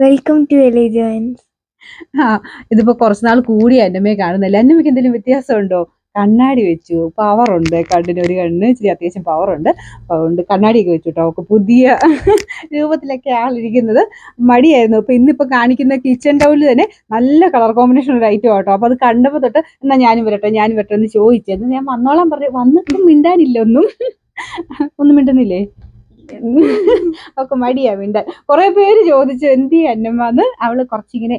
Welcome to എലി joints. ആ ഇതിപ്പോ കുറച്ചുനാൾ കൂടി അന്നമ്മയെ കാണുന്നില്ല. അന്നമ്മയ്ക്ക് എന്തെങ്കിലും വ്യത്യാസമുണ്ടോ? കണ്ണാടി വെച്ചു, പവറുണ്ട്, കണ്ണിന് ഒരു കണ്ണിന് ഇച്ചിരി അത്യാവശ്യം പവറുണ്ട്. അപ്പൊ അതുകൊണ്ട് കണ്ണാടിയൊക്കെ വെച്ചു കേട്ടോ. അവൾക്ക് പുതിയ രൂപത്തിലൊക്കെ ആളിരിക്കുന്നത്. മടിയായിരുന്നു. അപ്പൊ ഇന്നിപ്പോ കാണിക്കുന്ന കിച്ചൺ ടൗണിൽ തന്നെ നല്ല കളർ കോമ്പിനേഷൻ ഒരു ഐറ്റം ആട്ടോ. അപ്പൊ അത് കണ്ടപ്പോ തൊട്ട് എന്നാ ഞാനും വരട്ടെ എന്ന് ചോദിച്ചത്. ഞാൻ വന്നോളാൻ പറഞ്ഞു. വന്നിട്ടും മിണ്ടാനില്ല, ഒന്നും മിണ്ടുന്നില്ലേ? അവൾക്ക് മടിയാ മിണ്ടാൻ. കുറെ പേര് ചോദിച്ചു എന്തി അന്നമ്മന്ന്. അവള് കുറച്ചിങ്ങനെ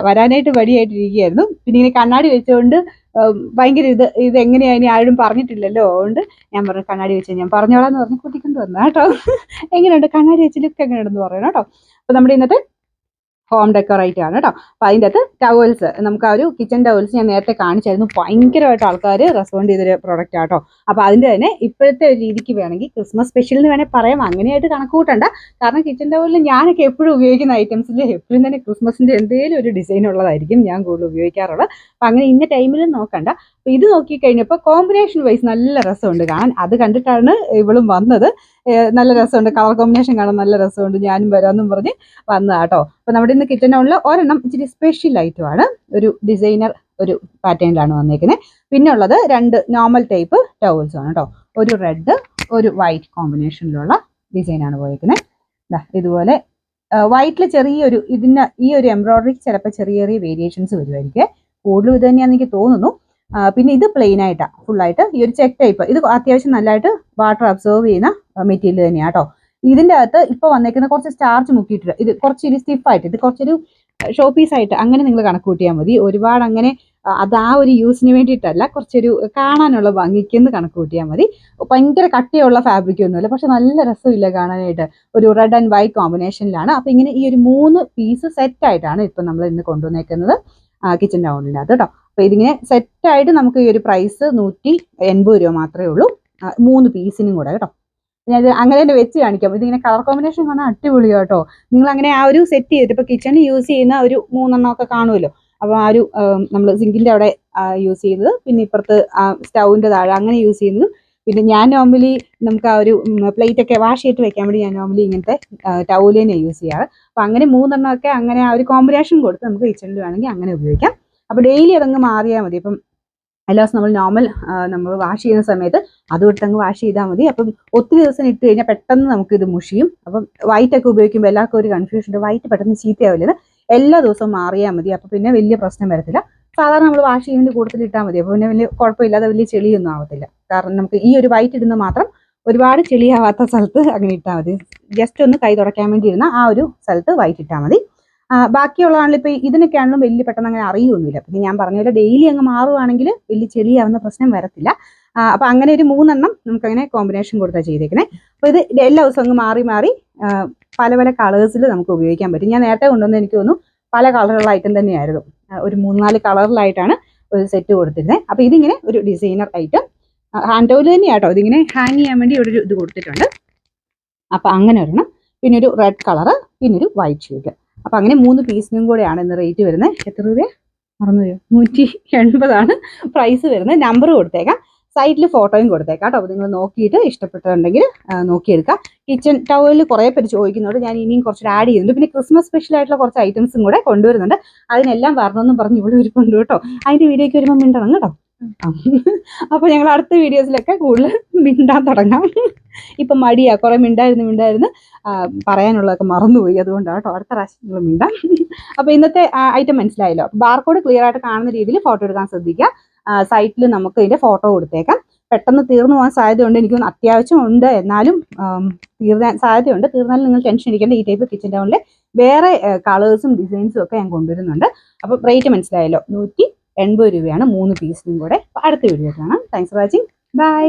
വരാനായിട്ട് മടിയായിട്ടിരിക്കുകയായിരുന്നു. പിന്നെ ഇങ്ങനെ കണ്ണാടി വെച്ചുകൊണ്ട് ഭയങ്കര ഇത് എങ്ങനെയാ ഇനി ആരും പറഞ്ഞിട്ടില്ലല്ലോ. അതുകൊണ്ട് ഞാൻ പറഞ്ഞു കണ്ണാടി വെച്ച് ഞാൻ പറഞ്ഞോളാന്ന് പറഞ്ഞ് കൂട്ടിക്കൊണ്ട് വന്നാ കേട്ടോ. എങ്ങനെയുണ്ട് കണ്ണാടി വെച്ച് ലുക്ക് എങ്ങനെയുണ്ടെന്ന് പറയണം കേട്ടോ. അപ്പൊ നമ്മുടെ ഇന്നത്തെ ഹോം ഡെക്കറേറ്റ് ആണ് കേട്ടോ. അപ്പൊ അതിൻ്റെ അകത്ത് ടവൽസ്, നമുക്ക് ആ ഒരു കിച്ചൺ ടവൽസ് ഞാൻ നേരത്തെ കാണിച്ചായിരുന്നു. ഭയങ്കരമായിട്ട് ആൾക്കാർ റെസ്പോണ്ട് ചെയ്തൊരു പ്രൊഡക്റ്റ് ആട്ടോ. അപ്പൊ അതിന്റെ തന്നെ ഇപ്പോഴത്തെ ഒരു രീതിക്ക് വേണമെങ്കിൽ ക്രിസ്മസ് സ്പെഷ്യൽ എന്ന് വേണേൽ പറയാം. അങ്ങനെയായിട്ട് കണക്ക് കൂട്ടണ്ട. കാരണം കിച്ചൺ ടവലിൽ ഞാനൊക്കെ എപ്പോഴും ഉപയോഗിക്കുന്ന ഐറ്റംസിൽ എപ്പോഴും തന്നെ ക്രിസ്മസിന്റെ എന്തെങ്കിലും ഒരു ഡിസൈൻ ഉള്ളതായിരിക്കും ഞാൻ കൂടുതൽ ഉപയോഗിക്കാറുള്ളത്. അപ്പൊ അങ്ങനെ ഇന്ന ടൈമിൽ നോക്കണ്ട. അപ്പൊ ഇത് നോക്കിക്കഴിഞ്ഞപ്പോൾ കോമ്പിനേഷൻ വൈസ് നല്ല രസമുണ്ട് കാണാൻ. അത് കണ്ടിട്ടാണ് ഇവളും വന്നത്. നല്ല രസമുണ്ട്, കളർ കോമ്പിനേഷൻ കാണാൻ നല്ല രസമുണ്ട്, ഞാനും വരാമെന്നും പറഞ്ഞ് വന്നതാട്ടോ. അപ്പൊ നമ്മുടെ ഇന്ന് കിച്ചൺ ടൗണിൽ ഒരെണ്ണം ഇച്ചിരി സ്പെഷ്യൽ ഐറ്റം ആണ്. ഒരു ഡിസൈനർ ഒരു പാറ്റേണിലാണ് വന്നേക്കുന്നത്. പിന്നെ ഉള്ളത് 2 നോർമൽ ടൈപ്പ് ടവൽസ് ആണ് കേട്ടോ. ഒരു റെഡ് ഒരു വൈറ്റ് കോമ്പിനേഷനിലുള്ള ഡിസൈനാണ് പോയേക്കുന്നത്. ഇതുപോലെ വൈറ്റിൽ ചെറിയൊരു ഇതിന് ഈ ഒരു എംബ്രോയിഡറി ചിലപ്പോൾ ചെറിയ ചെറിയ വേരിയേഷൻസ് വരുമായിരിക്കും. കൂടുതലും ഇത് തന്നെയാണെന്ന് എനിക്ക് തോന്നുന്നു. പിന്നെ ഇത് പ്ലെയിൻ ആയിട്ടാണ് ഫുള്ളായിട്ട്. ഈ ഒരു ചെക്ക് ടൈപ്പ് ഇത് അത്യാവശ്യം നല്ലതായിട്ട് വാട്ടർ അബ്സോർവ് ചെയ്യുന്ന മെറ്റീരിയൽ തന്നെയാണ് കേട്ടോ. ഇതിൻ്റെ അകത്ത് ഇപ്പോൾ വന്നേക്കുന്ന കുറച്ച് സ്റ്റാർച്ച് മുക്കിയിട്ടില്ല. ഇത് കുറച്ചൊരു സ്റ്റിഫായിട്ട്, ഇത് കുറച്ചൊരു ഷോ പീസായിട്ട് അങ്ങനെ നിങ്ങൾ കണക്ക് കൂട്ടിയാൽ മതി. ഒരുപാട് അങ്ങനെ അത് ആ ഒരു യൂസിന് വേണ്ടിയിട്ടല്ല, കുറച്ചൊരു കാണാനുള്ള ഭംഗിക്കെന്ന് കണക്ക് കൂട്ടിയാൽ മതി. ഭയങ്കര കട്ടിയുള്ള ഫാബ്രിക് ഒന്നുമില്ല, പക്ഷെ നല്ല രസമില്ല കാണാനായിട്ട്. ഒരു റെഡ് ആൻഡ് വൈറ്റ് കോമ്പിനേഷനിലാണ്. അപ്പം ഇങ്ങനെ ഈ ഒരു 3 പീസ് സെറ്റായിട്ടാണ് ഇപ്പം നമ്മൾ ഇന്ന് കൊണ്ടുവന്നേക്കുന്നത് കിച്ചൺ ടൗണിനകത്ത് കേട്ടോ. അപ്പോൾ ഇതിങ്ങനെ സെറ്റായിട്ട് നമുക്ക് ഈ ഒരു പ്രൈസ് 180 രൂപ മാത്രമേ ഉള്ളൂ, 3 പീസിനും കൂടെ കേട്ടോ. ഞാൻ അങ്ങനെ തന്നെ വെച്ച് കാണിക്കാം. ഇതിങ്ങനെ കളർ കോമ്പിനേഷൻ കാണാൻ അടിപൊളിയാണ് കേട്ടോ. നിങ്ങൾ അങ്ങനെ ആ ഒരു സെറ്റ് ചെയ്തിട്ട് ഇപ്പോൾ കിച്ചണിൽ യൂസ് ചെയ്യുന്ന ഒരു 3 ഒക്കെ കാണുമല്ലോ. അപ്പോൾ ആ ഒരു നമ്മൾ സിങ്കിൻ്റെ അവിടെ യൂസ് ചെയ്യുന്നത്, പിന്നെ ഇപ്പുറത്ത് സ്റ്റൗവിൻ്റെ താഴെ അങ്ങനെ യൂസ് ചെയ്യുന്നത്. പിന്നെ ഞാൻ നോർമലി നമുക്ക് ആ ഒരു പ്ലേറ്റ് ഒക്കെ വാഷ് ചെയ്തിട്ട് വെക്കാൻ വേണ്ടി ഞാൻ നോർമലി ഇങ്ങനത്തെ ടൗല് തന്നെ യൂസ് ചെയ്യാറ്. അപ്പോൾ അങ്ങനെ 3 ഒക്കെ അങ്ങനെ ആ ഒരു കോമ്പിനേഷൻ കൊടുത്ത് നമുക്ക് കിച്ചണിൽ വേണമെങ്കിൽ അങ്ങനെ ഉപയോഗിക്കാം. അപ്പോൾ ഡെയിലി അതങ്ങ് മാറിയാൽ മതി. ഇപ്പം എല്ലാ ദിവസം നമ്മൾ വാഷ് ചെയ്യുന്ന സമയത്ത് അത് വിട്ടങ്ങ് വാഷ് ചെയ്താൽ മതി. അപ്പം ഒത്തിരി ദിവസം ഇട്ട് കഴിഞ്ഞാൽ പെട്ടെന്ന് നമുക്ക് ഇത് മുഷിയും. അപ്പം വൈറ്റ് ഒക്കെ ഉപയോഗിക്കുമ്പോൾ എല്ലാവർക്കും ഒരു കൺഫ്യൂഷൻ ഉണ്ട്, വൈറ്റ് പെട്ടെന്ന് ചീത്തയാവില്ല. എല്ലാ ദിവസവും മാറിയാൽ മതി. അപ്പം പിന്നെ വലിയ പ്രശ്നം വരത്തില്ല. സാധാരണ നമ്മൾ വാഷ് ചെയ്യുന്നതിൻ്റെ കൂടുതൽ ഇട്ടാൽ മതി. അപ്പോൾ പിന്നെ വലിയ കുഴപ്പമില്ലാതെ വലിയ ചെളിയൊന്നും ആവത്തില്ല. കാരണം നമുക്ക് ഈ ഒരു വൈറ്റ് ഇടുന്ന മാത്രം ഒരുപാട് ചെളിയാവാത്ത സ്ഥലത്ത് അങ്ങനെ ഇട്ടാൽ മതി. ജസ്റ്റ് ഒന്ന് കൈ തുടയ്ക്കാൻ വേണ്ടി ഇരുന്ന ആ ഒരു സ്ഥലത്ത് വൈറ്റ് ഇട്ടാൽ മതി. ബാക്കിയുള്ളതാണെങ്കിൽ ഇപ്പോൾ ഇതിനൊക്കെയാണെങ്കിലും വലിയ പെട്ടെന്ന് അങ്ങനെ അറിയൊന്നുമില്ല. പിന്നെ ഞാൻ പറഞ്ഞ പോലെ ഡെയിലി അങ്ങ് മാറുവാണെങ്കിൽ വലിയ ചെളിയാവുന്ന പ്രശ്നം വരത്തില്ല. അപ്പം അങ്ങനെ ഒരു 3 നമുക്കങ്ങനെ കോമ്പിനേഷൻ കൊടുത്താൽ ചെയ്തേക്കണേ. അപ്പോൾ ഇത് എല്ലാ ദിവസവും അങ്ങ് മാറി മാറി പല പല കളേഴ്സിൽ നമുക്ക് ഉപയോഗിക്കാൻ പറ്റും. ഞാൻ നേരത്തെ കൊണ്ടുവന്ന് എനിക്ക് തോന്നുന്നു പല കളറുള്ള ഐറ്റം തന്നെയായിരുന്നു. ഒരു 3-4 കളറിലായിട്ടാണ് ഒരു സെറ്റ് കൊടുത്തിരുന്നത്. അപ്പോൾ ഇതിങ്ങനെ ഒരു ഡിസൈനർ ഐറ്റം ഹാൻഡ് ടൗല് തന്നെയാട്ടോ. ഇതിങ്ങനെ ഹാങ് ചെയ്യാൻ വേണ്ടി ഇവിടെ ഒരു ഇത് കൊടുത്തിട്ടുണ്ട്. അപ്പം അങ്ങനെ ഒരെണ്ണം, പിന്നെ ഒരു റെഡ് കളറ്, പിന്നെ ഒരു വൈറ്റ് ഷെയ്ഡ്. അപ്പം അങ്ങനെ 3 പീസിനും കൂടെയാണ് ഇന്ന് റേറ്റ് വരുന്നത്. എത്ര രൂപയാണ്? 180 പ്രൈസ് വരുന്നത്. നമ്പർ കൊടുത്തേക്കാം, സൈറ്റിൽ ഫോട്ടോയും കൊടുത്തേക്കാം കേട്ടോ. അപ്പോൾ നിങ്ങൾ നോക്കിയിട്ട് ഇഷ്ടപ്പെട്ടിട്ടുണ്ടെങ്കിൽ നോക്കിയെടുക്കാം. കിച്ചൺ ടവലിൽ കുറേ പേര് ചോദിക്കുന്നുണ്ട്, ഞാൻ ഇനിയും കുറച്ച് ആഡ് ചെയ്യുന്നുണ്ട്. പിന്നെ ക്രിസ്മസ് സ്പെഷ്യൽ ആയിട്ടുള്ള കുറച്ച് ഐറ്റംസും കൂടെ കൊണ്ടുവരുന്നുണ്ട്. അതിനെല്ലാം വരണമെന്നും പറഞ്ഞ് ഇവിടെ ഇരിപ്പുണ്ട് കേട്ടോ. അതിൻ്റെ വീഡിയോയ്ക്ക് വരുമ്പോൾ മിണ്ടണം കേട്ടോ. അപ്പോൾ ഞങ്ങൾ അടുത്ത വീഡിയോസിലൊക്കെ കൂടുതൽ മിണ്ടാൻ തുടങ്ങാം. ഇപ്പം മടിയാ, കുറേ മിണ്ടായിരുന്നു പറയാനുള്ളതൊക്കെ മറന്നുപോയി. അതുകൊണ്ടാണ് കേട്ടോ. അടുത്ത പ്രാവശ്യം നിങ്ങൾ മിണ്ടാം. അപ്പോൾ ഇന്നത്തെ ഐറ്റം മനസ്സിലായല്ലോ. ബാർകോഡ് ക്ലിയർ ആയിട്ട് കാണുന്ന രീതിയിൽ ഫോട്ടോ എടുക്കാൻ ശ്രദ്ധിക്കുക. സൈറ്റിൽ നമുക്ക് ഇതിൻ്റെ ഫോട്ടോ കൊടുത്തേക്കാം. പെട്ടെന്ന് തീർന്നു പോകാൻ സാധ്യതയുണ്ട്. എനിക്കൊന്ന് അത്യാവശ്യം ഉണ്ട്, എന്നാലും തീർന്നാൻ സാധ്യതയുണ്ട്. തീർന്നാലും നിങ്ങൾ ടെൻഷൻ അടിക്കേണ്ട. ഈ ടൈപ്പ് കിച്ചൺ ടൗണിലെ വേറെ കളേഴ്സും ഡിസൈൻസും ഒക്കെ ഞാൻ കൊണ്ടുവരുന്നുണ്ട്. അപ്പോൾ റേറ്റ് മനസ്സിലായല്ലോ. 180 രൂപയാണ് 3 പീസിനും കൂടെ. അടുത്ത വീഡിയോ കാണാം. Thanks for watching. ബൈ.